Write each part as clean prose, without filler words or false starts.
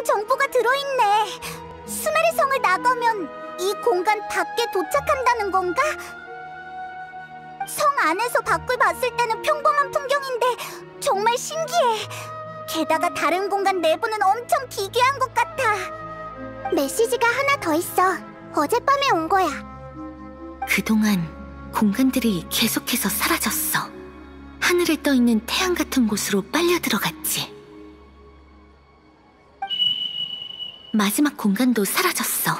많은 정보가 들어있네. 스메르 성을 나가면 이 공간 밖에 도착한다는 건가? 성 안에서 밖을 봤을 때는 평범한 풍경인데 정말 신기해. 게다가 다른 공간 내부는 엄청 기괴한 것 같아. 메시지가 하나 더 있어. 어젯밤에 온 거야. 그동안 공간들이 계속해서 사라졌어. 하늘에 떠있는 태양 같은 곳으로 빨려 들어갔지. 마지막 공간도 사라졌어.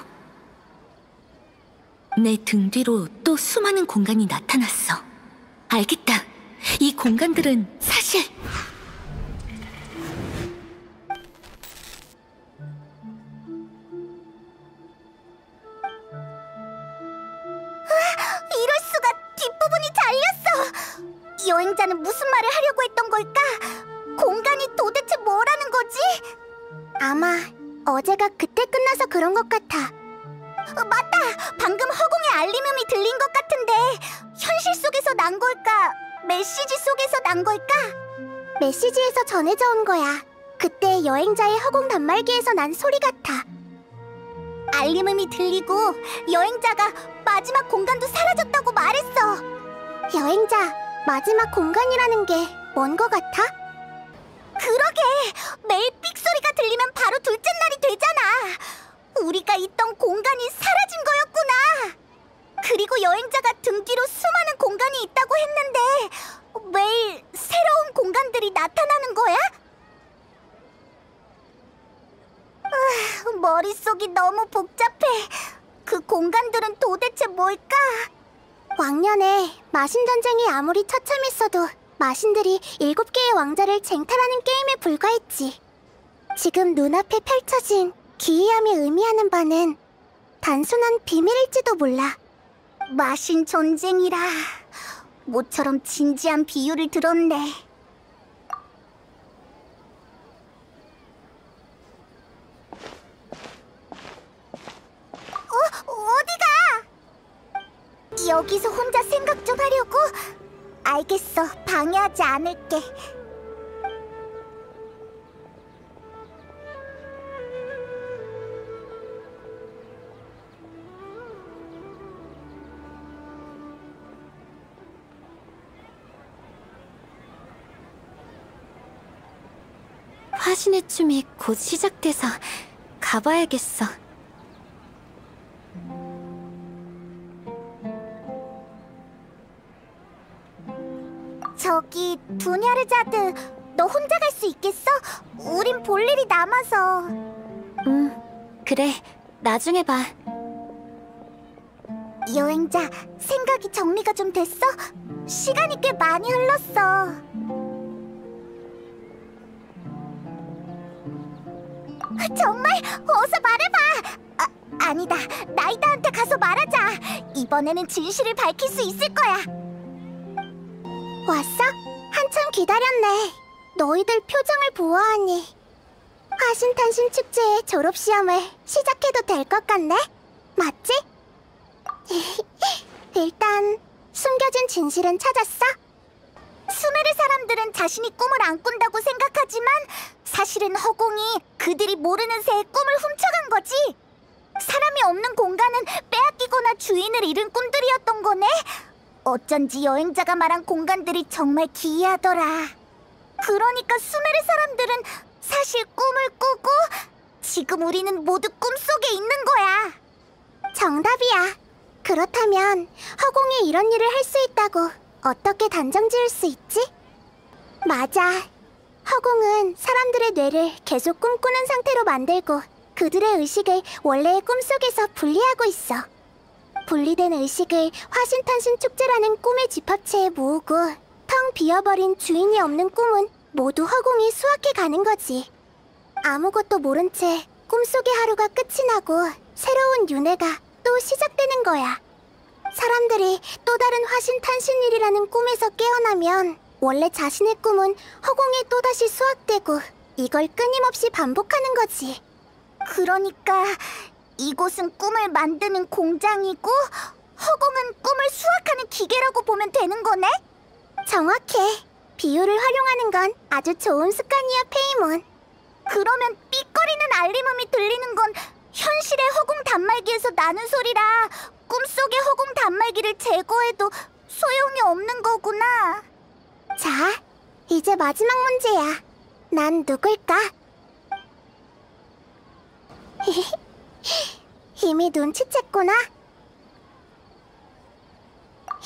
내 등 뒤로 또 수많은 공간이 나타났어. 알겠다. 이 공간들은 사실... 이럴 수가! 뒷부분이 잘렸어! 여행자는 무슨 말을 하려고 했던 걸까? 공간이 도대체 뭐라는 거지? 아마 어제가 그때 끝나서 그런 것 같아. 맞다! 방금 허공의 알림음이 들린 것 같은데 현실 속에서 난 걸까? 메시지 속에서 난 걸까? 메시지에서 전해져 온 거야. 그때 여행자의 허공 단말기에서 난 소리 같아. 알림음이 들리고 여행자가 마지막 공간도 사라졌다고 말했어. 여행자, 마지막 공간이라는 게 뭔 거 같아? 그러게! 매일 삑소리가 들리면 바로 둘째 날이 되잖아. 우리가 있던 공간이 사라진 거였구나. 그리고 여행자가 등 뒤로 수많은 공간이 있다고 했는데 매일 새로운 공간들이 나타나는 거야? 머릿속이 너무 복잡해. 그 공간들은 도대체 뭘까? 왕년에 마신 전쟁이 아무리 처참했어도 마신들이 7개의 왕자를 쟁탈하는 게임에 불과했지. 지금 눈앞에 펼쳐진 기이함이 의미하는 바는 단순한 비밀일지도 몰라. 마신 전쟁이라 모처럼 진지한 비유를 들었네. 어디가? 여기서 혼자 생각 좀 하려고? 알겠어, 방해하지 않을게. 화신의 춤이 곧 시작돼서 가봐야겠어. 저기, 두냐르자드, 너 혼자 갈 수 있겠어? 우린 볼 일이 남아서. 그래. 나중에 봐. 여행자, 생각이 정리가 좀 됐어? 시간이 꽤 많이 흘렀어. 정말? 어서 말해봐! 아니다. 나이다한테 가서 말하자. 이번에는 진실을 밝힐 수 있을 거야. 왔어? 한참 기다렸네. 너희들 표정을 보아하니 화신탄신 축제의 졸업시험을 시작해도 될 것 같네? 맞지? 일단 숨겨진 진실은 찾았어? 수메르 사람들은 자신이 꿈을 안 꾼다고 생각하지만 사실은 허공이 그들이 모르는 새에 꿈을 훔쳐간 거지. 사람이 없는 공간은 빼앗기거나 주인을 잃은 꿈들이었던 거네. 어쩐지 여행자가 말한 공간들이 정말 기이하더라. 그러니까 수메르 사람들은 사실 꿈을 꾸고 지금 우리는 모두 꿈속에 있는 거야. 정답이야. 그렇다면 허공이 이런 일을 할 수 있다고 어떻게 단정지을 수 있지? 맞아. 허공은 사람들의 뇌를 계속 꿈꾸는 상태로 만들고 그들의 의식을 원래의 꿈속에서 분리하고 있어. 분리된 의식을 화신탄신 축제라는 꿈의 집합체에 모으고 텅 비어버린 주인이 없는 꿈은 모두 허공이 수확해 가는 거지. 아무것도 모른 채 꿈속의 하루가 끝이 나고 새로운 윤회가 또 시작되는 거야. 사람들이 또 다른 화신탄신일이라는 꿈에서 깨어나면 원래 자신의 꿈은 허공에 또다시 수확되고 이걸 끊임없이 반복하는 거지. 그러니까 이곳은 꿈을 만드는 공장이고 허공은 꿈을 수확하는 기계라고 보면 되는 거네? 정확해. 비유를 활용하는 건 아주 좋은 습관이야, 페이몬. 그러면 삐꺼 띵띵거리는 알림음이 들리는 건 현실의 허공 단말기에서 나는 소리라 꿈속의 허공 단말기를 제거해도 소용이 없는 거구나. 자, 이제 마지막 문제야. 난 누굴까? 이미 눈치챘구나.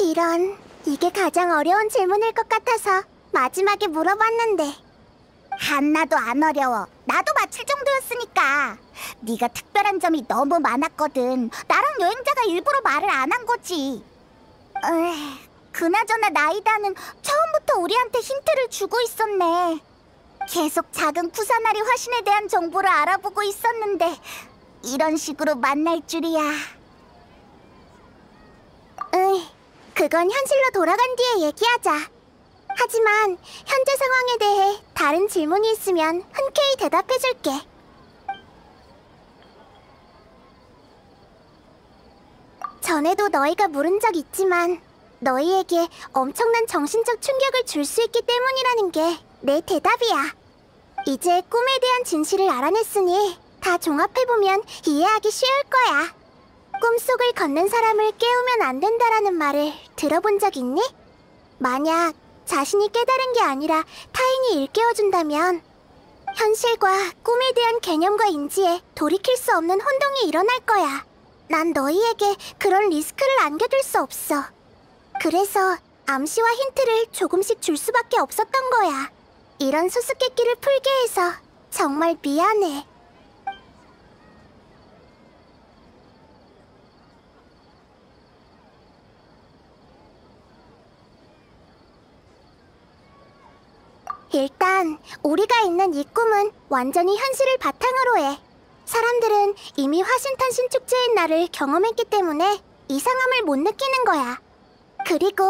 이런, 이게 가장 어려운 질문일 것 같아서 마지막에 물어봤는데. 하나도 안 어려워. 나도 맞힐 정도였으니까. 네가 특별한 점이 너무 많았거든. 나랑 여행자가 일부러 말을 안 한 거지. 그나저나 나이다는 처음부터 우리한테 힌트를 주고 있었네. 계속 작은 쿠사나리 화신에 대한 정보를 알아보고 있었는데 이런 식으로 만날 줄이야. 그건 현실로 돌아간 뒤에 얘기하자. 하지만 현재 상황에 대해 다른 질문이 있으면 흔쾌히 대답해줄게. 전에도 너희가 물은 적 있지만 너희에게 엄청난 정신적 충격을 줄 수 있기 때문이라는 게 내 대답이야. 이제 꿈에 대한 진실을 알아냈으니 다 종합해보면 이해하기 쉬울 거야. 꿈속을 걷는 사람을 깨우면 안 된다라는 말을 들어본 적 있니? 만약 자신이 깨달은 게 아니라 타인이 일깨워준다면 현실과 꿈에 대한 개념과 인지에 돌이킬 수 없는 혼동이 일어날 거야. 난 너희에게 그런 리스크를 안겨둘 수 없어. 그래서 암시와 힌트를 조금씩 줄 수밖에 없었던 거야. 이런 수수께끼를 풀게 해서 정말 미안해. 일단 우리가 있는 이 꿈은 완전히 현실을 바탕으로 해. 사람들은 이미 화신탄신 축제인 날을 경험했기 때문에 이상함을 못 느끼는 거야. 그리고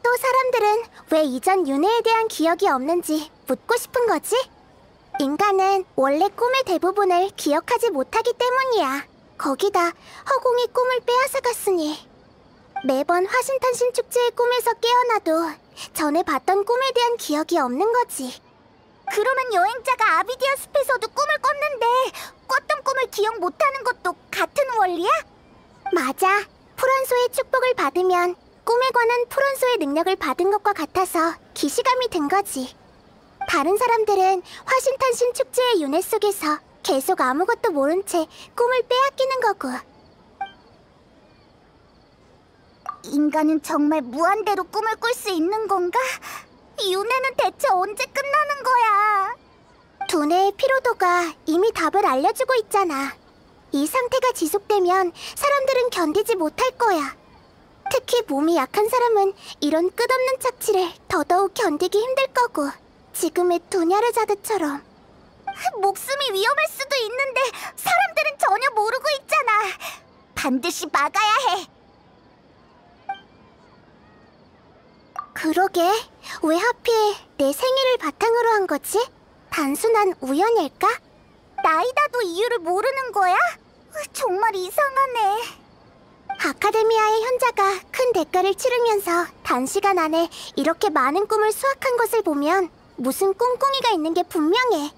또 사람들은 왜 이전 윤회에 대한 기억이 없는지 묻고 싶은 거지? 인간은 원래 꿈의 대부분을 기억하지 못하기 때문이야. 거기다 허공이 꿈을 빼앗아갔으니 매번 화신탄신 축제의 꿈에서 깨어나도 전에 봤던 꿈에 대한 기억이 없는 거지. 그러면 여행자가 아비디아 숲에서도 꿈을 꿨는데 꿨던 꿈을 기억 못하는 것도 같은 원리야? 맞아. 푸른소의 축복을 받으면 꿈에 관한 푸른소의 능력을 받은 것과 같아서 기시감이 든 거지. 다른 사람들은 화신탄신 축제의 윤회 속에서 계속 아무것도 모른 채 꿈을 빼앗기는 거고. 인간은 정말 무한대로 꿈을 꿀 수 있는 건가? 윤회는 대체 언제 끝나는 거야? 두뇌의 피로도가 이미 답을 알려주고 있잖아. 이 상태가 지속되면 사람들은 견디지 못할 거야. 특히 몸이 약한 사람은 이런 끝없는 착취를 더더욱 견디기 힘들 거고, 지금의 두냐르자드처럼. 목숨이 위험할 수도 있는데 사람들은 전혀 모르고 있잖아. 반드시 막아야 해. 그러게, 왜 하필 내 생일을 바탕으로 한 거지? 단순한 우연일까? 나이다도 이유를 모르는 거야? 정말 이상하네. 아카데미아의 현자가 큰 대가를 치르면서 단시간 안에 이렇게 많은 꿈을 수확한 것을 보면 무슨 꿍꿍이가 있는 게 분명해.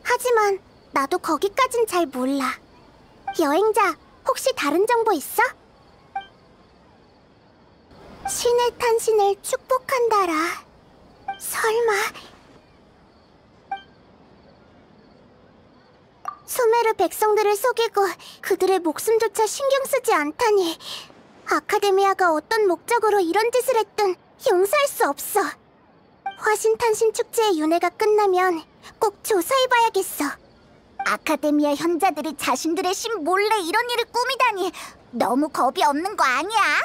하지만 나도 거기까진 잘 몰라. 여행자, 혹시 다른 정보 있어? 신의 탄신을 축복한다라. 설마... 수메르 백성들을 속이고 그들의 목숨조차 신경 쓰지 않다니. 아카데미아가 어떤 목적으로 이런 짓을 했든 용서할 수 없어. 화신탄신 축제의 윤회가 끝나면 꼭 조사해봐야겠어. 아카데미아 현자들이 자신들의 신 몰래 이런 일을 꾸미다니 너무 겁이 없는 거 아니야?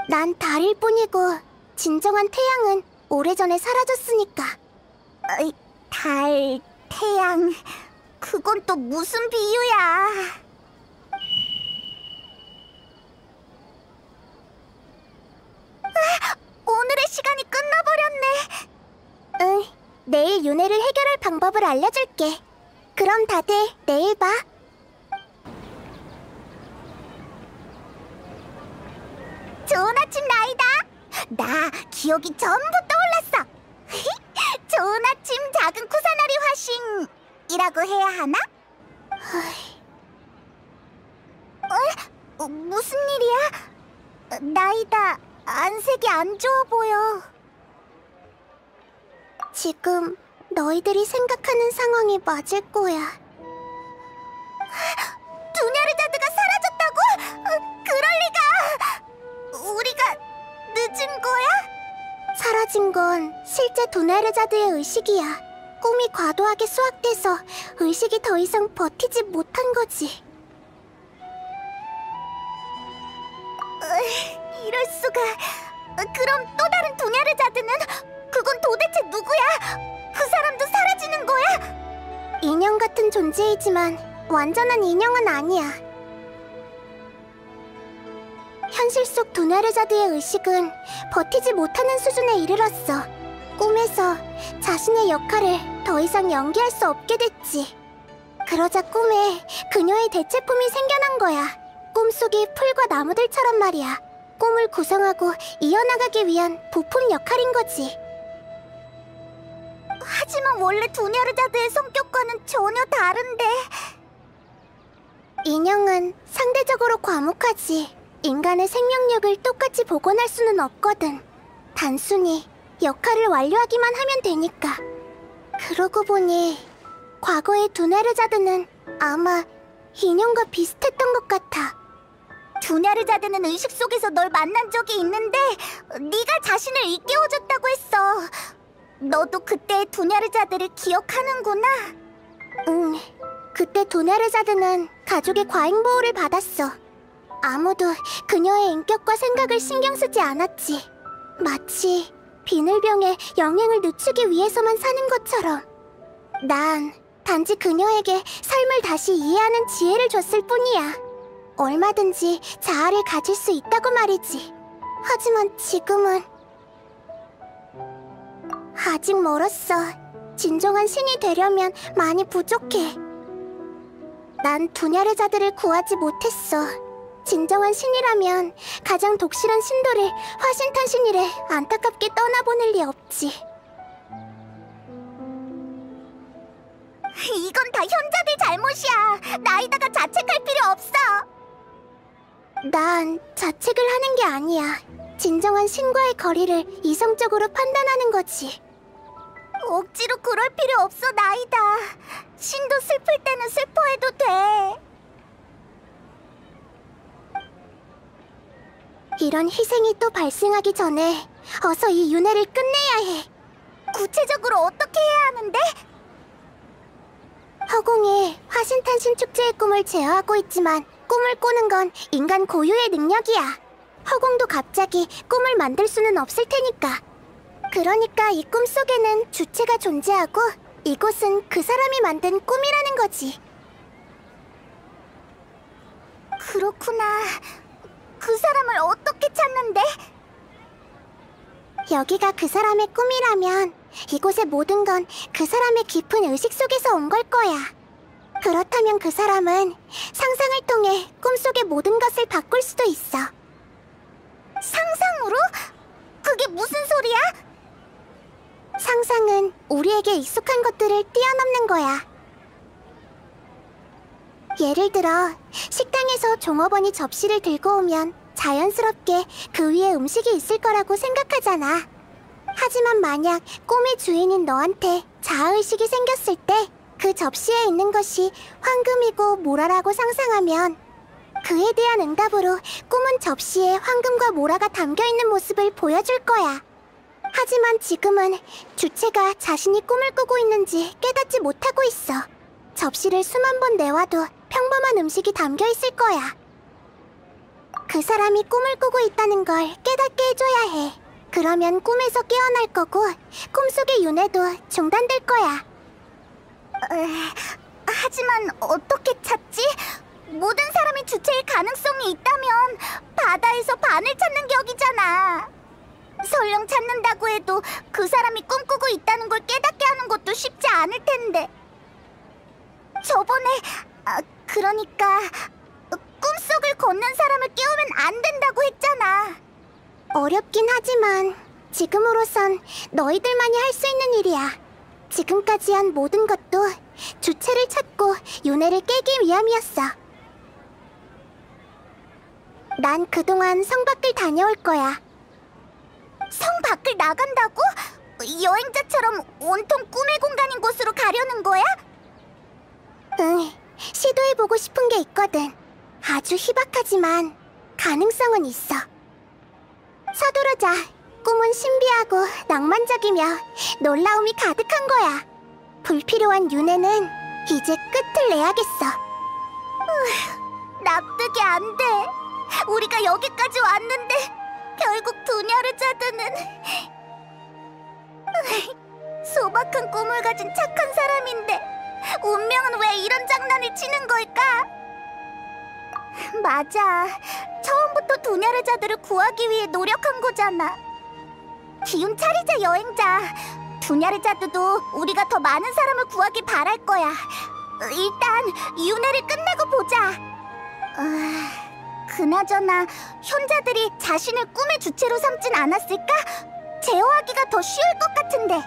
난 달일 뿐이고 진정한 태양은 오래전에 사라졌으니까. 달, 태양... 그건 또 무슨 비유야? 오늘의 시간이 끝나버렸네. 응, 내일 윤회를 해결할 방법을 알려줄게. 그럼 다들 내일 봐. 좋은 아침, 나이다. 나 기억이 전부 떠올랐어. 좋은 아침, 작은 쿠사나리 화신. 이라고 해야 하나? 무슨 일이야? 나이다, 안색이 안 좋아 보여. 지금 너희들이 생각하는 상황이 맞을 거야. 두냐르자드가 사라졌다고? 그럴 리가! 우리가 늦은 거야? 사라진 건 실제 두냐르자드의 의식이야. 꿈이 과도하게 수확돼서 의식이 더 이상 버티지 못한 거지. 이럴 수가. 그럼 또 다른 두냐르자드는? 그건 도대체 누구야? 그 사람도 사라지는 거야? 인형 같은 존재이지만 완전한 인형은 아니야. 현실 속 두냐르자드의 의식은 버티지 못하는 수준에 이르렀어. 꿈에서 자신의 역할을 더 이상 연기할 수 없게 됐지. 그러자 꿈에 그녀의 대체품이 생겨난 거야. 꿈속의 풀과 나무들처럼 말이야. 꿈을 구성하고 이어나가기 위한 부품 역할인 거지. 하지만 원래 두냐르자드의 성격과는 전혀 다른데. 인형은 상대적으로 과묵하지. 인간의 생명력을 똑같이 복원할 수는 없거든. 단순히 역할을 완료하기만 하면 되니까. 그러고 보니 과거의 두냐르자드는 아마 인형과 비슷했던 것 같아. 두냐르자드는 의식 속에서 널 만난 적이 있는데 네가 자신을 일깨워줬다고 했어. 너도 그때의 두냐르자드를 기억하는구나. 응, 그때 두냐르자드는 가족의 과잉보호를 받았어. 아무도 그녀의 인격과 생각을 신경 쓰지 않았지. 마치 비늘병에 영행을 늦추기 위해서만 사는 것처럼. 난 단지 그녀에게 삶을 다시 이해하는 지혜를 줬을 뿐이야. 얼마든지 자아를 가질 수 있다고 말이지. 하지만 지금은 아직 멀었어. 진정한 신이 되려면 많이 부족해. 난 두냐르자드를 구하지 못했어. 진정한 신이라면 가장 독실한 신도를 화신탄신일에 안타깝게 떠나보낼 리 없지. 이건 다 현자들 잘못이야. 나이다가 자책할 필요 없어. 난 자책을 하는 게 아니야. 진정한 신과의 거리를 이성적으로 판단하는 거지. 억지로 그럴 필요 없어, 나이다. 신도 슬플 때는 슬퍼해도 돼. 이런 희생이 또 발생하기 전에 어서 이 윤회를 끝내야 해. 구체적으로 어떻게 해야 하는데? 허공에 화신탄신 축제의 꿈을 제어하고 있지만 꿈을 꾸는 건 인간 고유의 능력이야. 허공도 갑자기 꿈을 만들 수는 없을 테니까. 그러니까 이 꿈 속에는 주체가 존재하고 이곳은 그 사람이 만든 꿈이라는 거지. 그렇구나. 그 사람을 어떻게 찾는데? 여기가 그 사람의 꿈이라면 이곳의 모든 건 그 사람의 깊은 의식 속에서 온 걸 거야. 그렇다면 그 사람은 상상을 통해 꿈속의 모든 것을 바꿀 수도 있어. 상상으로? 그게 무슨 소리야? 상상은 우리에게 익숙한 것들을 뛰어넘는 거야. 예를 들어 식당에서 종업원이 접시를 들고 오면 자연스럽게 그 위에 음식이 있을 거라고 생각하잖아. 하지만 만약 꿈의 주인인 너한테 자아의식이 생겼을 때 그 접시에 있는 것이 황금이고 모라라고 상상하면 그에 대한 응답으로 꿈은 접시에 황금과 모라가 담겨있는 모습을 보여줄 거야. 하지만 지금은 주체가 자신이 꿈을 꾸고 있는지 깨닫지 못하고 있어. 접시를 수만 번 내와도 평범한 음식이 담겨있을 거야. 그 사람이 꿈을 꾸고 있다는 걸 깨닫게 해줘야 해. 그러면 꿈에서 깨어날 거고 꿈속의 윤회도 중단될 거야. 하지만 어떻게 찾지? 모든 사람이 주체일 가능성이 있다면 바다에서 반을 찾는 격이잖아. 설령 찾는다고 해도 그 사람이 꿈꾸고 있다는 걸 깨닫게 하는 것도 쉽지 않을 텐데. 저번에 그러니까 꿈속을 걷는 사람을 깨우면 안 된다고 했잖아. 어렵긴 하지만 지금으로선 너희들만이 할 수 있는 일이야. 지금까지 한 모든 것도 주체를 찾고 윤회를 깨기 위함이었어. 난 그동안 성 밖을 다녀올 거야. 성 밖을 나간다고? 여행자처럼 온통 꿈의 공간인 곳으로 가려는 거야? 응, 시도해보고 싶은 게 있거든. 아주 희박하지만 가능성은 있어. 서두르자. 꿈은 신비하고 낭만적이며 놀라움이 가득한 거야. 불필요한 윤회는 이제 끝을 내야겠어. 납득이 안 돼. 우리가 여기까지 왔는데 결국 두냐르자드는 소박한 꿈을 가진 착한 사람인데 운명은 왜 이런 장난을 치는 걸까? 맞아. 처음부터 두냐르자드를 구하기 위해 노력한 거잖아. 기운 차리자, 여행자. 두냐르자드도 우리가 더 많은 사람을 구하길 바랄 거야. 일단 윤회를 끝내고 보자. 그나저나 현자들이 자신을 꿈의 주체로 삼진 않았을까? 제어하기가 더 쉬울 것 같은데.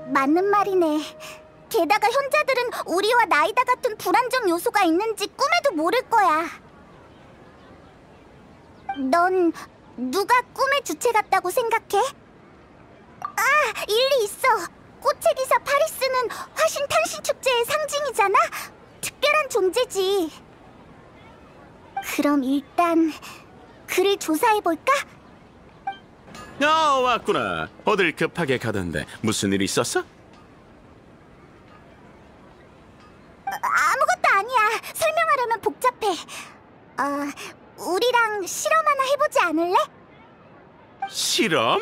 맞는 말이네. 게다가 현자들은 우리와 나이다 같은 불안정 요소가 있는지 꿈에도 모를 거야. 넌 누가 꿈의 주체 같다고 생각해? 아, 일리 있어. 꽃의 기사 파리스는 화신 탄신 축제의 상징이잖아? 특별한 존재지. 그럼 일단 그를 조사해볼까? 왔구나. 어딜 급하게 가던데 무슨 일 있었어? 아무것도 아니야. 설명하려면 복잡해. 우리랑 실험 하나 해보지 않을래? 실험?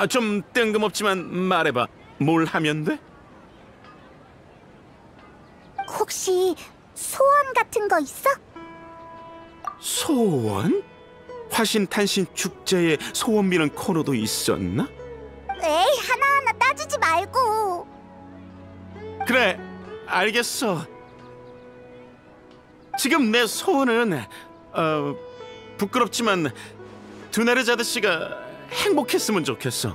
좀 뜬금없지만 말해봐. 뭘 하면 돼? 혹시 소원 같은 거 있어? 소원? 화신탄신 축제에 소원 비는 코너도 있었나? 에이, 하나하나 따지지 말고. 그래, 알겠어. 지금 내 소원은 부끄럽지만 두나르자드 씨가 행복했으면 좋겠어.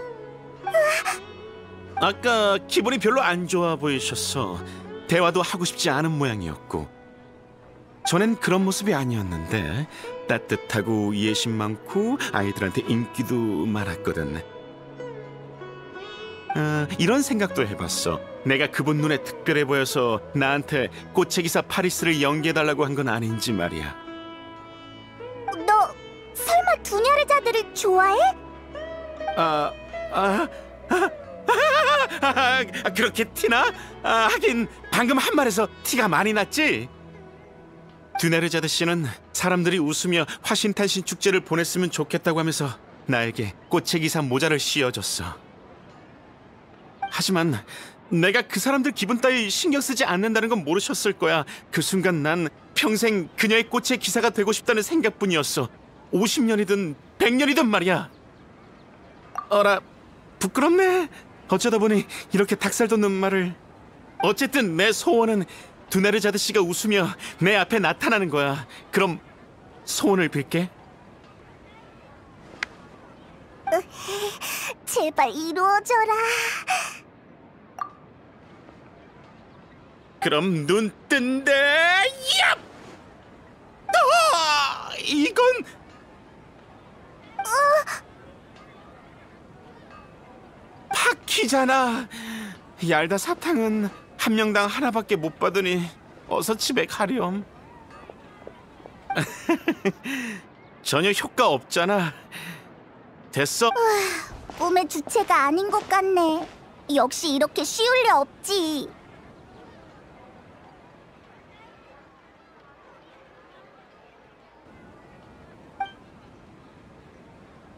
아까 기분이 별로 안 좋아 보이셨어. 대화도 하고 싶지 않은 모양이었고. 전엔 그런 모습이 아니었는데 따뜻하고 이해심 많고 아이들한테 인기도 많았거든. 이런 생각도 해봤어. 내가 그분 눈에 특별해 보여서 나한테 꽃의 기사 파리스를 연기해달라고 한 건 아닌지 말이야. 너 설마 두냐르자들을 좋아해? 그렇게 티나? 하긴 방금 한 말에서 티가 많이 났지? 두나르자드 씨는 사람들이 웃으며 화신탄신 축제를 보냈으면 좋겠다고 하면서 나에게 꽃의 기사 모자를 씌워줬어. 하지만 내가 그 사람들 기분 따위 신경 쓰지 않는다는 건 모르셨을 거야. 그 순간 난 평생 그녀의 꽃의 기사가 되고 싶다는 생각뿐이었어. 50년이든 100년이든 말이야. 어라, 부끄럽네. 어쩌다 보니 이렇게 닭살 돋는 말을. 어쨌든 내 소원은 두나르자드 씨가 웃으며 내 앞에 나타나는 거야. 그럼 소원을 빌게. 제발 이루어져라. 그럼 눈 뜬대. 얍! 이건 파키잖아. 얄다 사탕은 한 명당 하나밖에 못 받으니 어서 집에 가렴. 전혀 효과 없잖아. 됐어. 꿈의 주체가 아닌 것 같네. 역시 이렇게 쉬울 리 없지.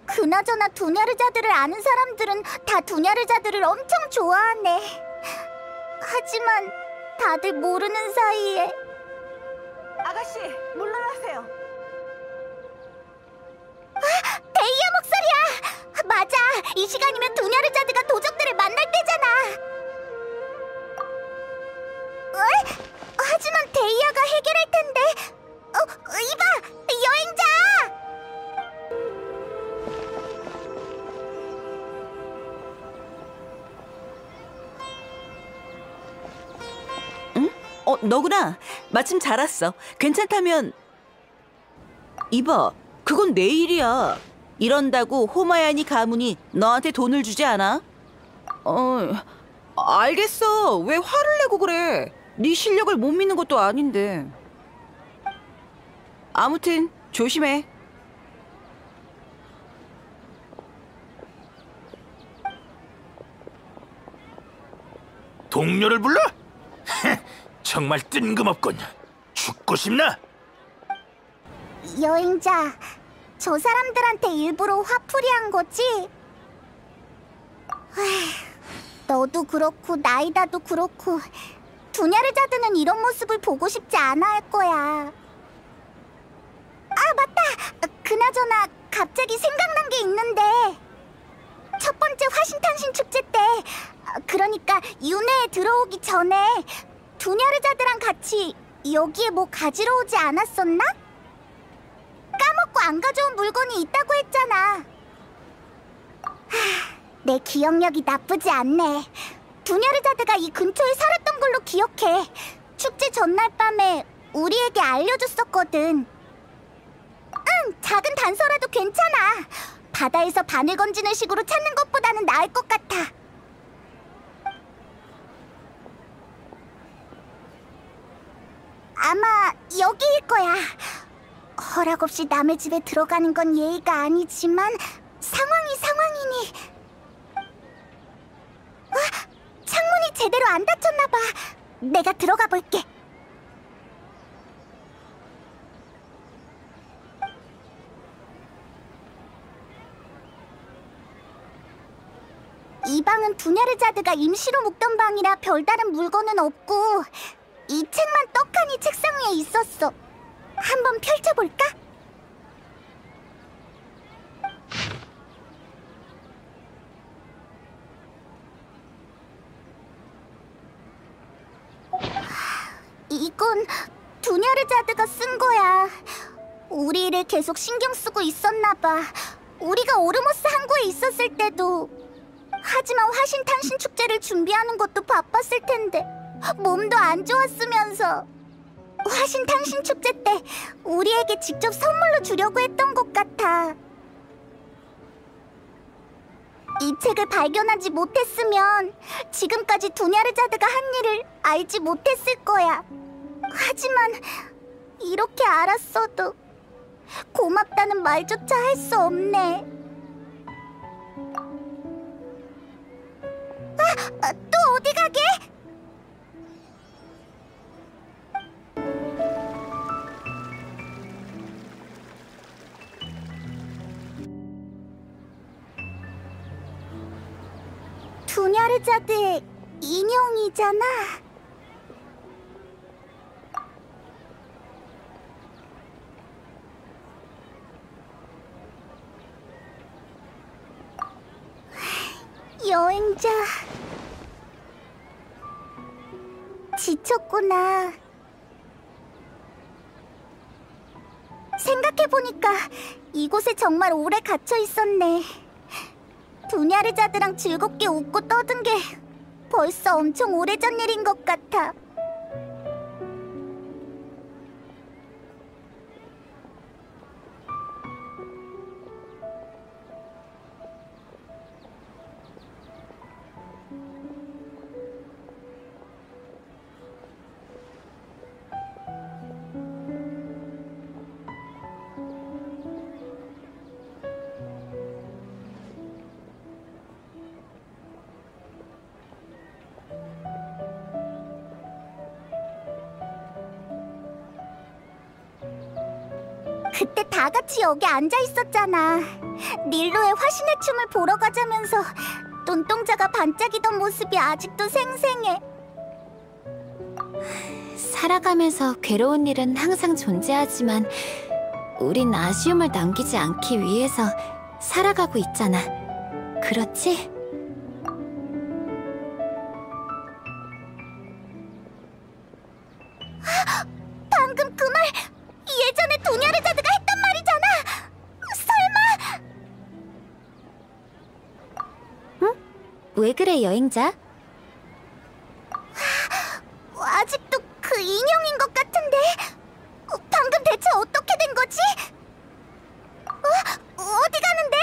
그나저나 두냐르자들을 아는 사람들은 다 두냐르자들을 엄청 좋아하네. 하지만 다들 모르는 사이에. 아가씨, 물러나세요. 데이아 목소리야! 맞아! 이 시간이면 두냐르자드가 도적들을 만날 때잖아! 하지만 데이아가 해결할 텐데 이봐! 여행자! 너구나. 마침 잘 왔어. 괜찮다면 이봐, 그건 내 일이야. 이런다고 호마야니 가문이 너한테 돈을 주지 않아? 알겠어. 왜 화를 내고 그래? 네 실력을 못 믿는 것도 아닌데. 아무튼 조심해. 동료를 불러? 정말 뜬금없군. 죽고 싶나? 여행자, 저 사람들한테 일부러 화풀이한 거지? 너도 그렇고 나이다도 그렇고 두냐르자드는 이런 모습을 보고 싶지 않아 할 거야. 아, 맞다! 그나저나 갑자기 생각난 게 있는데 첫 번째 화신탄신 축제 때, 그러니까 윤회에 들어오기 전에 두냐르자드랑 같이 여기에 뭐 가지러 오지 않았었나? 까먹고 안 가져온 물건이 있다고 했잖아. 내 기억력이 나쁘지 않네. 두냐르자드가 이 근처에 살았던 걸로 기억해. 축제 전날 밤에 우리에게 알려줬었거든. 응, 작은 단서라도 괜찮아. 바다에서 바늘 건지는 식으로 찾는 것보다는 나을 것 같아. 아마 여기일 거야. 허락 없이 남의 집에 들어가는 건 예의가 아니지만 상황이니. 창문이 제대로 안 닫혔나 봐. 내가 들어가 볼게. 이 방은 두냐르자드가 임시로 묵던 방이라 별다른 물건은 없고 이 책만 떡하니 책상 위에 있었어. 한번 펼쳐볼까? 이건 두냐르자드가 쓴 거야. 우리 일을 계속 신경 쓰고 있었나 봐. 우리가 오르모스 항구에 있었을 때도. 하지만 화신탄신 축제를 준비하는 것도 바빴을 텐데 몸도 안 좋았으면서. 화신탄신 축제 때 우리에게 직접 선물로 주려고 했던 것 같아. 이 책을 발견하지 못했으면 지금까지 두냐르자드가 한 일을 알지 못했을 거야. 하지만 이렇게 알았어도 고맙다는 말조차 할 수 없네. 또 어디 가게? 두냐르자드의 인형이잖아. 여행자, 지쳤구나. 생각해보니까 이곳에 정말 오래 갇혀 있었네. 두냐르자드랑 즐겁게 웃고 떠든 게 벌써 엄청 오래전 일인 것 같아. 그때 다 같이 여기 앉아 있었잖아. 닐로의 화신의 춤을 보러 가자면서 눈동자가 반짝이던 모습이 아직도 생생해. 살아가면서 괴로운 일은 항상 존재하지만 우린 아쉬움을 남기지 않기 위해서 살아가고 있잖아. 그렇지? 방금 그 말 도냐르자드가 했단 말이잖아. 설마... 왜 그래, 여행자? 아직도 그 인형인 것 같은데. 방금 대체 어떻게 된 거지? 어디 가는데?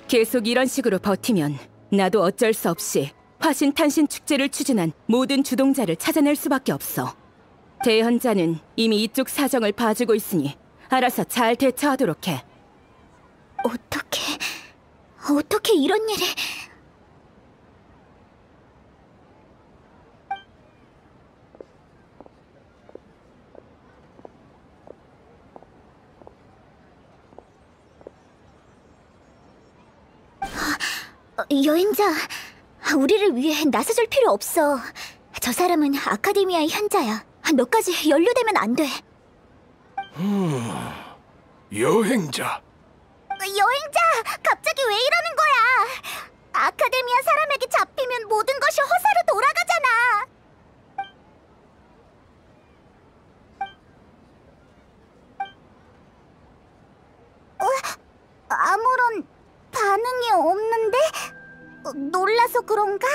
계속 이런 식으로 버티면 나도 어쩔 수 없이 화신탄신 축제를 추진한 모든 주동자를 찾아낼 수밖에 없어. 대현자는 이미 이쪽 사정을 봐주고 있으니 알아서 잘 대처하도록 해. 어떻게 이런 일이... 여행자, 우리를 위해 나서줄 필요 없어. 저 사람은 아카데미아의 현자야. 너까지 연루되면 안 돼. 여행자. 여행자, 갑자기 왜 이러는 거야? 아카데미아 사람에게 잡히면 모든 것이 허사로 돌아가잖아. 아무런 반응이 없는데? 놀라서 그런가?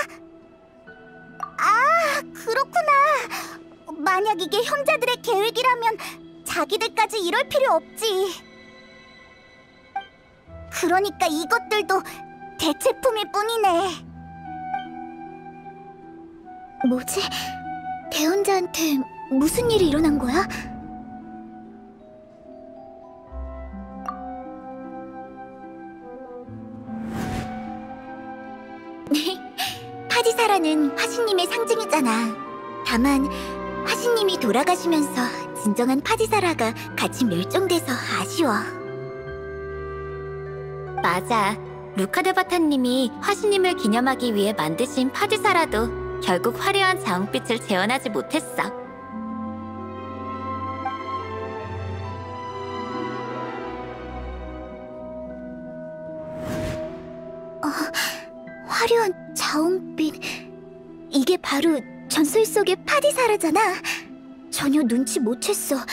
아, 그렇구나. 만약 이게 현자들의 계획이라면 자기들까지 이럴 필요 없지. 그러니까 이것들도 대체품일 뿐이네. 뭐지? 대혼자한테 무슨 일이 일어난 거야? 파디사라는 화신님의 상징이잖아. 다만 화신님이 돌아가시면서 진정한 파디사라가 같이 멸종돼서 아쉬워. 맞아. 루카드바타님이 화신님을 기념하기 위해 만드신 파디사라도 결국 화려한 자웅빛을 재현하지 못했어. 화려한 자웅빛... 이게 바로 전설 속의 파디사라잖아. 전혀 눈치 못 챘어.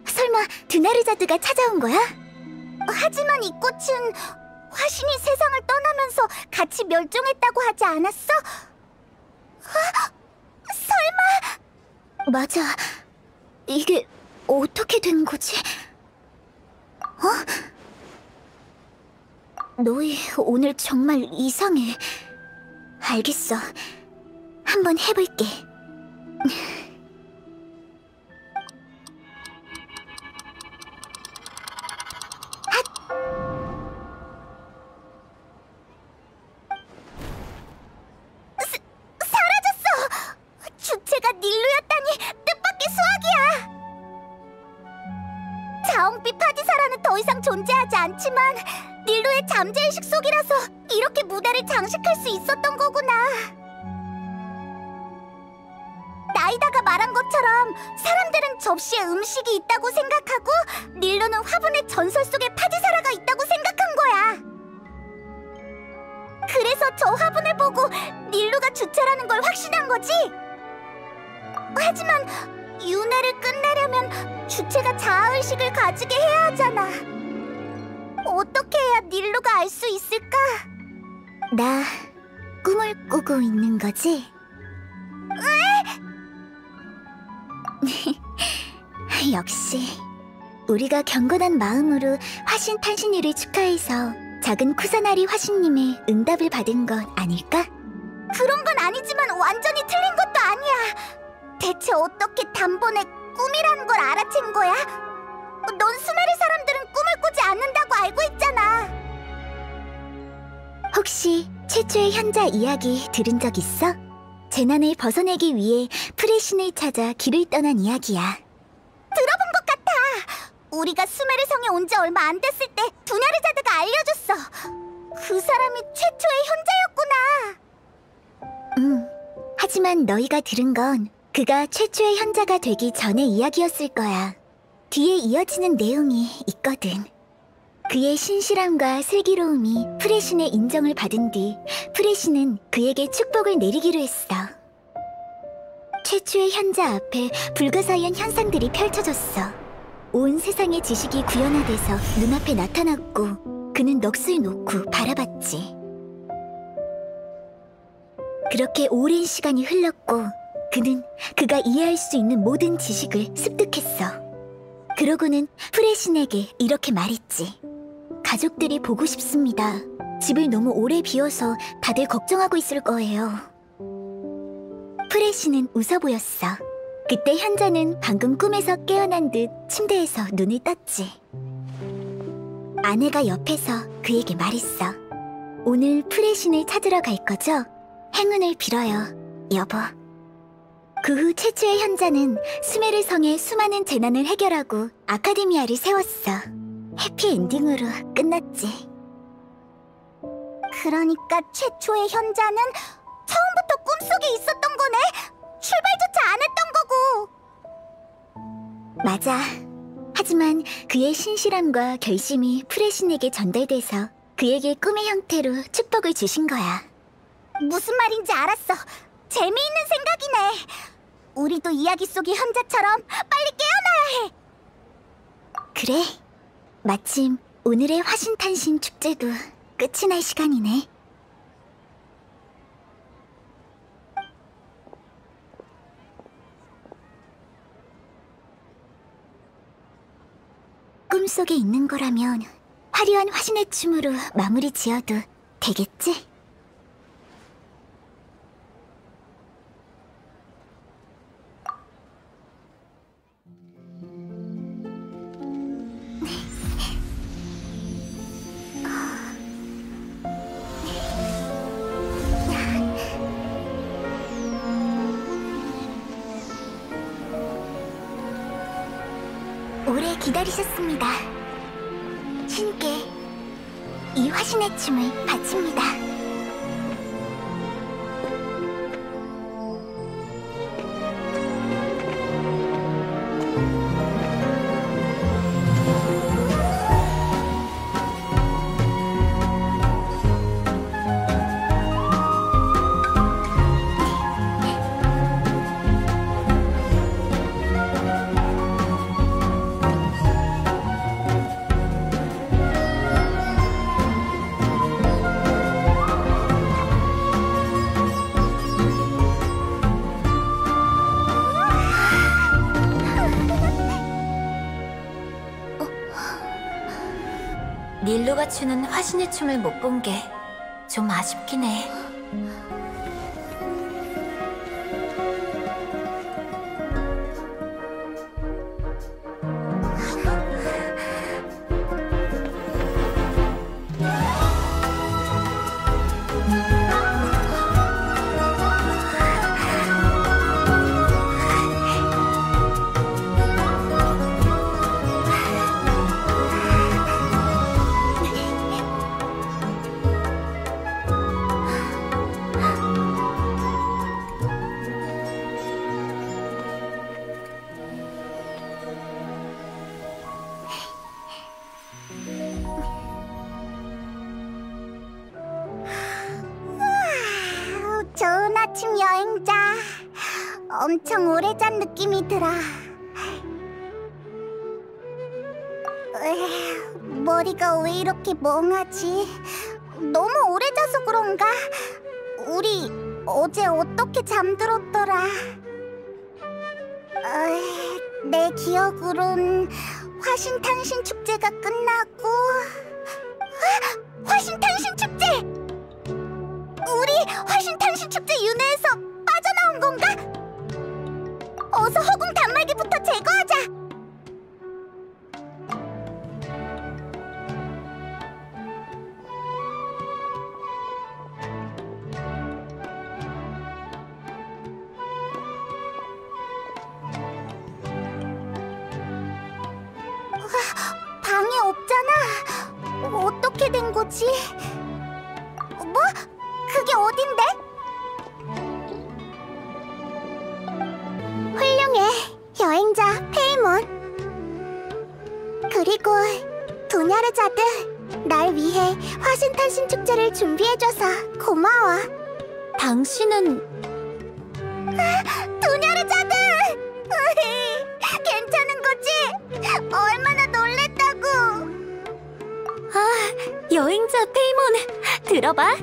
설마 드나르자드가 찾아온 거야? 하지만 이 꽃은 화신이 세상을 떠나면서 같이 멸종했다고 하지 않았어? 설마... 맞아. 이게 어떻게 된 거지? 너희 오늘 정말 이상해. 알겠어. 한번 해볼게. 사라졌어! 주체가 닐루였다니 뜻밖의 수학이야! 자웅빛 파디사라는 더 이상 존재하지 않지만 닐루의 잠재의식 속이라서 이렇게 무대를 장식할 수 있었던 거구나. 나이다가 말한 것처럼 사람들은 접시에 음식이 있다고 생각하고 닐루는 화분에 전설 속의 파디사라가 있다고 생각한 거야. 그래서 저 화분을 보고 닐루가 주체라는 걸 확신한 거지. 하지만 윤회를 끝내려면 주체가 자아의식을 가지게 해야 하잖아. 어떻게 해야 닐루가 알 수 있을까? 나 꿈을 꾸고 있는 거지? 역시 우리가 경건한 마음으로 화신 탄신일을 축하해서 작은 쿠사나리 화신님의 응답을 받은 건 아닐까? 그런 건 아니지만 완전히 틀린 것도 아니야. 대체 어떻게 단번에 꿈이라는 걸 알아챈 거야? 넌 수메르 사람들은 꿈을 꾸지 않는다고 알고 있잖아. 혹시 최초의 현자 이야기 들은 적 있어? 재난을 벗어내기 위해 프레신을 찾아 길을 떠난 이야기야. 들어본 것 같아. 우리가 수메르 성에 온 지 얼마 안 됐을 때 두냐르자드가 알려줬어. 그 사람이 최초의 현자였구나. 하지만 너희가 들은 건 그가 최초의 현자가 되기 전의 이야기였을 거야. 뒤에 이어지는 내용이 있거든. 그의 신실함과 슬기로움이 프레신의 인정을 받은 뒤 프레신은 그에게 축복을 내리기로 했어. 최초의 현자 앞에 불가사의한 현상들이 펼쳐졌어. 온 세상의 지식이 구현화돼서 눈앞에 나타났고 그는 넋을 놓고 바라봤지. 그렇게 오랜 시간이 흘렀고 그는 그가 이해할 수 있는 모든 지식을 습득했어. 그러고는 프레신에게 이렇게 말했지. 가족들이 보고 싶습니다. 집을 너무 오래 비워서 다들 걱정하고 있을 거예요. 프레신은 웃어 보였어. 그때 현자는 방금 꿈에서 깨어난 듯 침대에서 눈을 떴지. 아내가 옆에서 그에게 말했어. 오늘 프레신을 찾으러 갈 거죠? 행운을 빌어요, 여보. 그 후 최초의 현자는 수메르 성의 수많은 재난을 해결하고 아카데미아를 세웠어. 해피엔딩으로 끝났지. 그러니까 최초의 현자는 처음부터 꿈속에 있었던 거네? 출발조차 안 했던 거고! 맞아. 하지만 그의 신실함과 결심이 프레신에게 전달돼서 그에게 꿈의 형태로 축복을 주신 거야. 무슨 말인지 알았어. 재미있는 생각이네. 우리도 이야기 속의 현자처럼 빨리 깨어나야 해. 그래. 마침 오늘의 화신탄신 축제도 끝이 날 시간이네. 꿈속에 있는 거라면 화려한 화신의 춤으로 마무리 지어도 되겠지? 오래 기다리셨습니다. 신께 이 화신의 춤을 바칩니다. 닐로가 추는 화신의 춤을 못 본 게 좀 아쉽긴 해. 좋은 아침 여행자. 엄청 오래 잔 느낌이 들어. 머리가 왜 이렇게 멍하지? 너무 오래 자서 그런가? 우리 어제 어떻게 잠들었더라? 내 기억으론 화신탄신 축제가 끝나고 화신탄신 축제! 우리 화신탄신 축제 윤회에서 빠져나온 건가? 어서 허공 단말기부터 제거하자! 방이 없잖아. 어떻게 된 거지? 뭐? 그게 어딘데? 훌륭해, 여행자 페이몬. 그리고 도냐르자드, 날 위해 화신탄신 축제를 준비해줘서 고마워. 당신은 도냐르자드! 여행자 페이몬, 들어봐.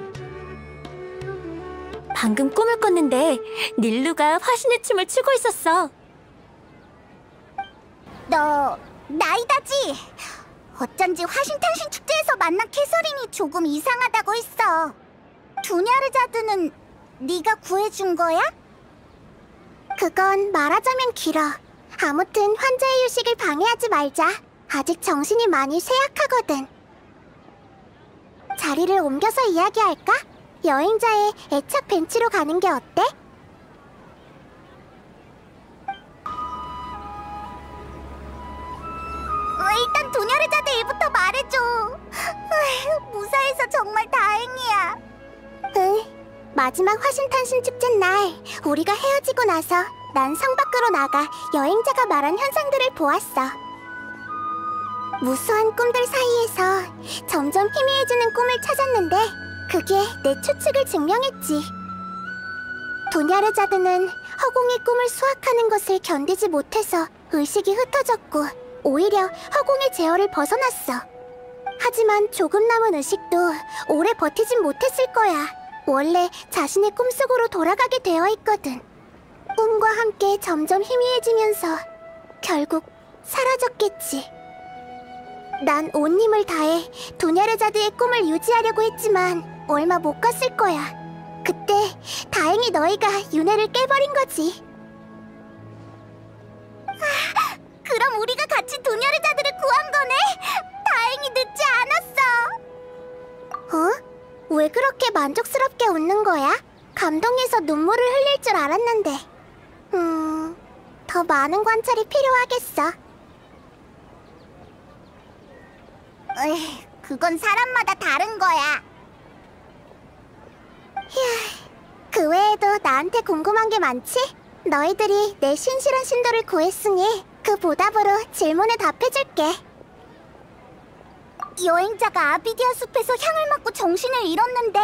방금 꿈을 꿨는데 닐루가 화신의 춤을 추고 있었어. 너 나이다지? 어쩐지 화신탄신 축제에서 만난 캐서린이 조금 이상하다고 했어. 두냐르자드는 네가 구해준 거야? 그건 말하자면 길어. 아무튼 환자의 휴식을 방해하지 말자. 아직 정신이 많이 쇠약하거든. 자리를 옮겨서 이야기할까? 여행자의 애착 벤치로 가는 게 어때? 일단 도냐르자드 일부터 말해줘. 무사해서 정말 다행이야. 응, 마지막 화신탄신 축제 날 우리가 헤어지고 나서 난 성 밖으로 나가 여행자가 말한 현상들을 보았어. 무수한 꿈들 사이에서 점점 희미해지는 꿈을 찾았는데 그게 내 추측을 증명했지. 도냐르자드는 허공의 꿈을 수확하는 것을 견디지 못해서 의식이 흩어졌고 오히려 허공의 제어를 벗어났어. 하지만 조금 남은 의식도 오래 버티진 못했을 거야. 원래 자신의 꿈속으로 돌아가게 되어 있거든. 꿈과 함께 점점 희미해지면서 결국 사라졌겠지. 난 온 힘을 다해 도냐르자드의 꿈을 유지하려고 했지만 얼마 못 갔을 거야. 그때 다행히 너희가 윤회를 깨버린 거지. 그럼 우리가 같이 도냐르자드를 구한 거네? 다행히 늦지 않았어. 어? 왜 그렇게 만족스럽게 웃는 거야? 감동해서 눈물을 흘릴 줄 알았는데. 더 많은 관찰이 필요하겠어. 그건 사람마다 다른 거야. 휴, 그 외에도 나한테 궁금한 게 많지? 너희들이 내 신실한 신도를 구했으니 그 보답으로 질문에 답해줄게. 여행자가 아비디아 숲에서 향을 맡고 정신을 잃었는데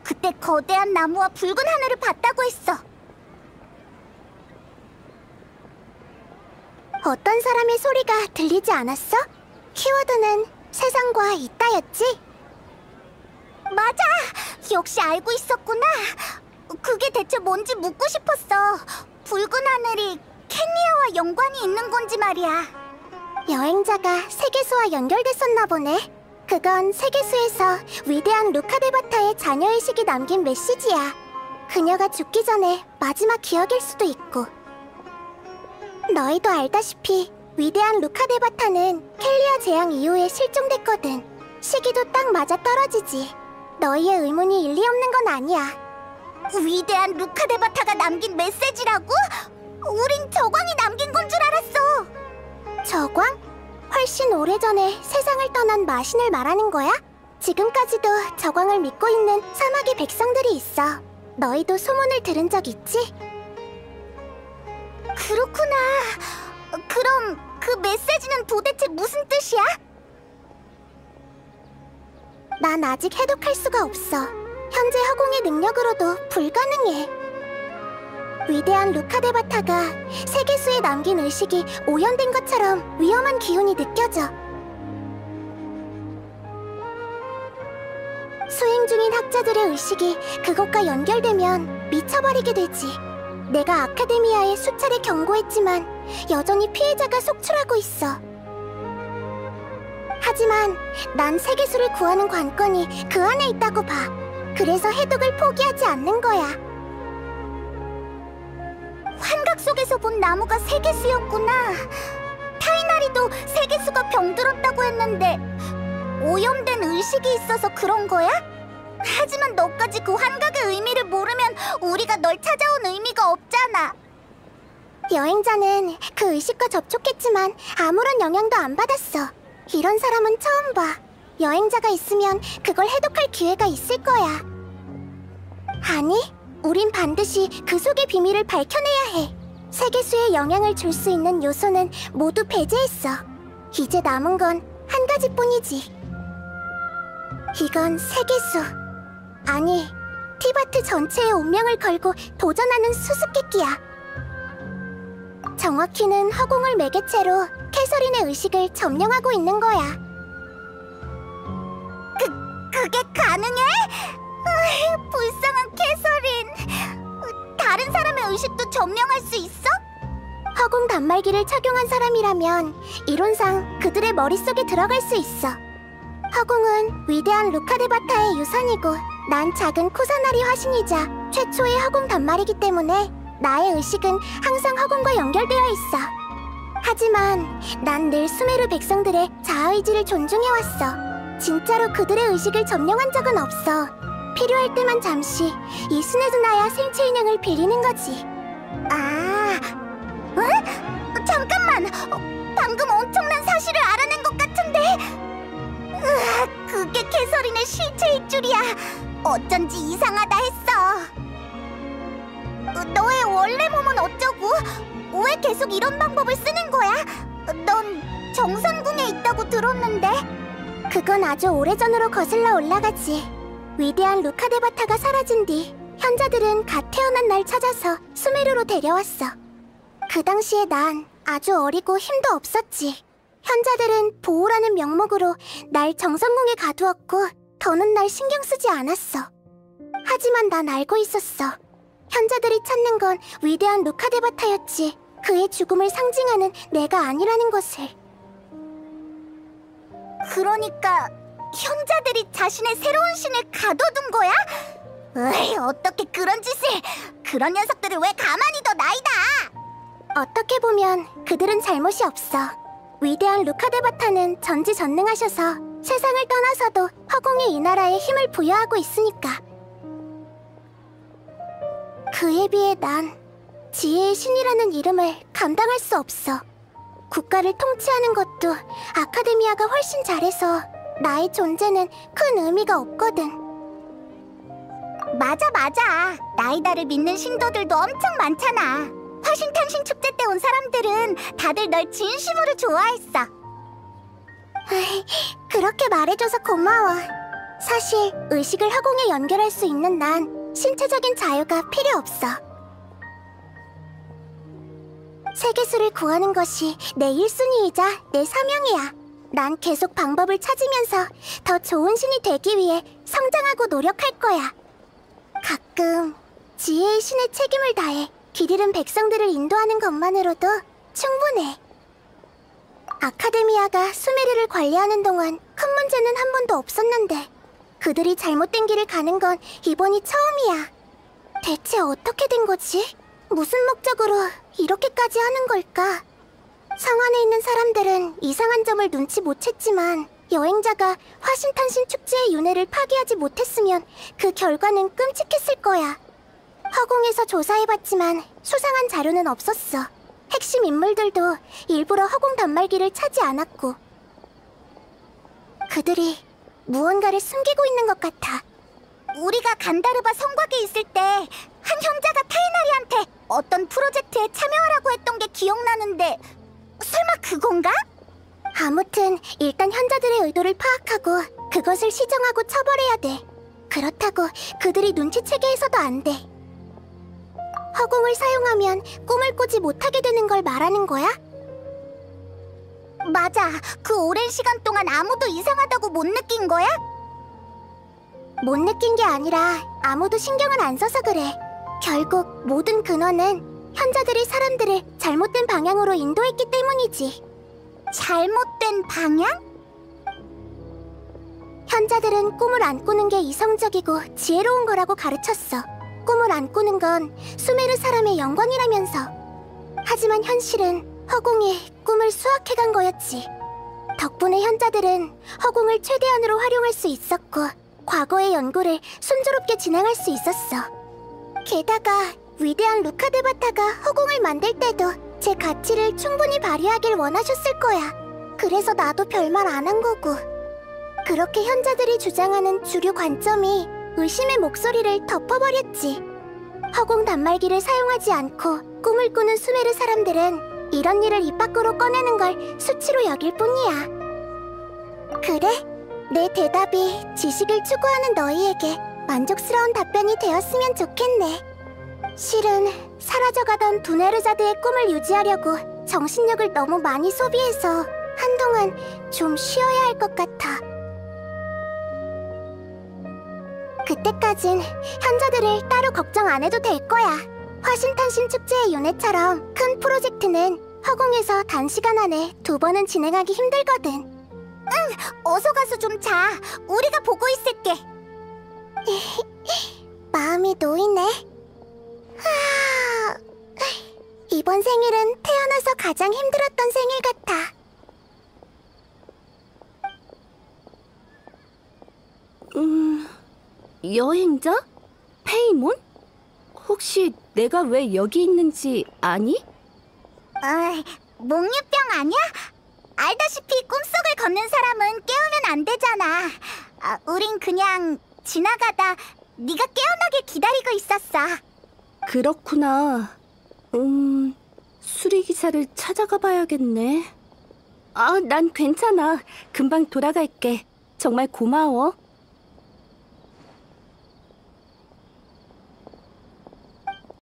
그때 거대한 나무와 붉은 하늘을 봤다고 했어. 어떤 사람의 소리가 들리지 않았어? 키워드는 세상과 있다였지? 맞아! 역시 알고 있었구나. 그게 대체 뭔지 묻고 싶었어. 붉은 하늘이 켄리아와 연관이 있는 건지 말이야. 여행자가 세계수와 연결됐었나 보네. 그건 세계수에서 위대한 루카데바타의 자녀의식이 남긴 메시지야. 그녀가 죽기 전에 마지막 기억일 수도 있고. 너희도 알다시피 위대한 루카데바타는 켈리아 재앙 이후에 실종됐거든. 시기도 딱 맞아 떨어지지. 너희의 의문이 일리 없는 건 아니야. 위대한 루카데바타가 남긴 메시지라고? 우린 저광이 남긴 건 줄 알았어. 저광? 훨씬 오래전에 세상을 떠난 마신을 말하는 거야? 지금까지도 저광을 믿고 있는 사막의 백성들이 있어. 너희도 소문을 들은 적 있지? 그렇구나. 그럼 그 메시지는 도대체 무슨 뜻이야? 난 아직 해독할 수가 없어. 현재 허공의 능력으로도 불가능해. 위대한 루카데바타가 세계수에 남긴 의식이 오염된 것처럼 위험한 기운이 느껴져. 수행 중인 학자들의 의식이 그것과 연결되면 미쳐버리게 되지. 내가 아카데미아에 수차례 경고했지만 여전히 피해자가 속출하고 있어. 하지만 난 세계수를 구하는 관건이 그 안에 있다고 봐. 그래서 해독을 포기하지 않는 거야. 환각 속에서 본 나무가 세계수였구나. 타이나리도 세계수가 병들었다고 했는데 오염된 의식이 있어서 그런 거야? 하지만 너까지 그 환각의 의미를 모르면 우리가 널 찾아온 의미가 없잖아. 여행자는 그 의식과 접촉했지만 아무런 영향도 안 받았어. 이런 사람은 처음 봐. 여행자가 있으면 그걸 해독할 기회가 있을 거야. 아니, 우린 반드시 그 속의 비밀을 밝혀내야 해. 세계수에 영향을 줄 수 있는 요소는 모두 배제했어. 이제 남은 건 한 가지뿐이지. 이건 세계수. 아니, 티바트 전체의 운명을 걸고 도전하는 수수께끼야. 정확히는 허공을 매개체로 캐서린의 의식을 점령하고 있는 거야. 그게 가능해? 불쌍한 캐서린. 다른 사람의 의식도 점령할 수 있어? 허공 단말기를 착용한 사람이라면 이론상 그들의 머릿속에 들어갈 수 있어. 허공은 위대한 루카데바타의 유산이고 난 작은 쿠사나리 화신이자 최초의 허공 단말이기 때문에 나의 의식은 항상 허공과 연결되어 있어. 하지만 난 늘 수메르 백성들의 자아의지를 존중해왔어. 진짜로 그들의 의식을 점령한 적은 없어. 필요할 때만 잠시 이 스네드나야 생체 인형을 빌리는 거지. 아... 잠깐만! 방금 엄청난 사실을 알아낸 것 같은데? 그게 캐서린의 실체일 줄이야. 어쩐지 이상하다 했어. 너의 원래 몸은 어쩌고? 왜 계속 이런 방법을 쓰는 거야? 넌 정선궁에 있다고 들었는데? 그건 아주 오래전으로 거슬러 올라가지. 위대한 루카데바타가 사라진 뒤 현자들은 갓 태어난 날 찾아서 수메르로 데려왔어. 그 당시에 난 아주 어리고 힘도 없었지. 현자들은 보호라는 명목으로 날 정선궁에 가두었고 더는 날 신경 쓰지 않았어. 하지만 난 알고 있었어. 현자들이 찾는 건 위대한 루카데바타였지 그의 죽음을 상징하는 내가 아니라는 것을. 그러니까 현자들이 자신의 새로운 신을 가둬둔 거야? 으이, 어떻게 그런 짓을... 그런 녀석들을 왜 가만히 둬, 나이다! 어떻게 보면 그들은 잘못이 없어. 위대한 루카데바타는 전지전능하셔서 세상을 떠나서도 허공의 이 나라에 힘을 부여하고 있으니까. 그에 비해 난 지혜의 신이라는 이름을 감당할 수 없어. 국가를 통치하는 것도 아카데미아가 훨씬 잘해서 나의 존재는 큰 의미가 없거든. 맞아. 나이다를 믿는 신도들도 엄청 많잖아. 화신탄신 축제 때 온 사람들은 다들 널 진심으로 좋아했어. 그렇게 말해줘서 고마워. 사실 의식을 허공에 연결할 수 있는 난 신체적인 자유가 필요 없어. 세계수를 구하는 것이 내 1순위이자 내 사명이야. 난 계속 방법을 찾으면서 더 좋은 신이 되기 위해 성장하고 노력할 거야. 가끔 지혜의 신의 책임을 다해 길 잃은 백성들을 인도하는 것만으로도 충분해. 아카데미아가 수메르를 관리하는 동안 큰 문제는 한 번도 없었는데 그들이 잘못된 길을 가는 건 이번이 처음이야. 대체 어떻게 된 거지? 무슨 목적으로 이렇게까지 하는 걸까? 성 안에 있는 사람들은 이상한 점을 눈치 못 챘지만 여행자가 화신탄신 축제의 윤회를 파기하지 못했으면 그 결과는 끔찍했을 거야. 허공에서 조사해봤지만 수상한 자료는 없었어. 핵심 인물들도 일부러 허공 단말기를 차지 않았고. 그들이 무언가를 숨기고 있는 것 같아. 우리가 간다르바 성곽에 있을 때 한 현자가 타이나리한테 어떤 프로젝트에 참여하라고 했던 게 기억나는데 설마 그건가? 아무튼 일단 현자들의 의도를 파악하고 그것을 시정하고 처벌해야 돼. 그렇다고 그들이 눈치채게 해서도 안 돼. 허공을 사용하면 꿈을 꾸지 못하게 되는 걸 말하는 거야? 맞아. 그 오랜 시간 동안 아무도 이상하다고 못 느낀 거야? 못 느낀 게 아니라 아무도 신경을 안 써서 그래. 결국 모든 근원은 현자들이 사람들을 잘못된 방향으로 인도했기 때문이지. 잘못된 방향? 현자들은 꿈을 안 꾸는 게 이성적이고 지혜로운 거라고 가르쳤어. 꿈을 안 꾸는 건 수메르 사람의 영광이라면서. 하지만 현실은 허공이 꿈을 수확해간 거였지. 덕분에 현자들은 허공을 최대한으로 활용할 수 있었고 과거의 연구를 순조롭게 진행할 수 있었어. 게다가 위대한 루카데바타가 허공을 만들 때도 제 가치를 충분히 발휘하길 원하셨을 거야. 그래서 나도 별말 안 한 거고. 그렇게 현자들이 주장하는 주류 관점이 의심의 목소리를 덮어버렸지. 허공 단말기를 사용하지 않고 꿈을 꾸는 수메르 사람들은 이런 일을 입 밖으로 꺼내는 걸 수치로 여길 뿐이야. 그래? 내 대답이 지식을 추구하는 너희에게 만족스러운 답변이 되었으면 좋겠네. 실은 사라져가던 두네르자드의 꿈을 유지하려고 정신력을 너무 많이 소비해서 한동안 좀 쉬어야 할 것 같아. 그때까진 현자들을 따로 걱정 안 해도 될 거야. 화신탄신 축제의 윤회처럼 큰 프로젝트는 허공에서 단시간 안에 2번은 진행하기 힘들거든. 응, 어서 가서 좀 자. 우리가 보고 있을게. 마음이 놓이네. 하... 이번 생일은 태어나서 가장 힘들었던 생일 같아. 여행자? 페이몬? 혹시 내가 왜 여기 있는지 아니? 몽유병 아니야? 알다시피 꿈속을 걷는 사람은 깨우면 안 되잖아. 우린 그냥 지나가다 네가 깨어나길 기다리고 있었어. 그렇구나. 수리기사를 찾아가 봐야겠네. 난 괜찮아. 금방 돌아갈게. 정말 고마워.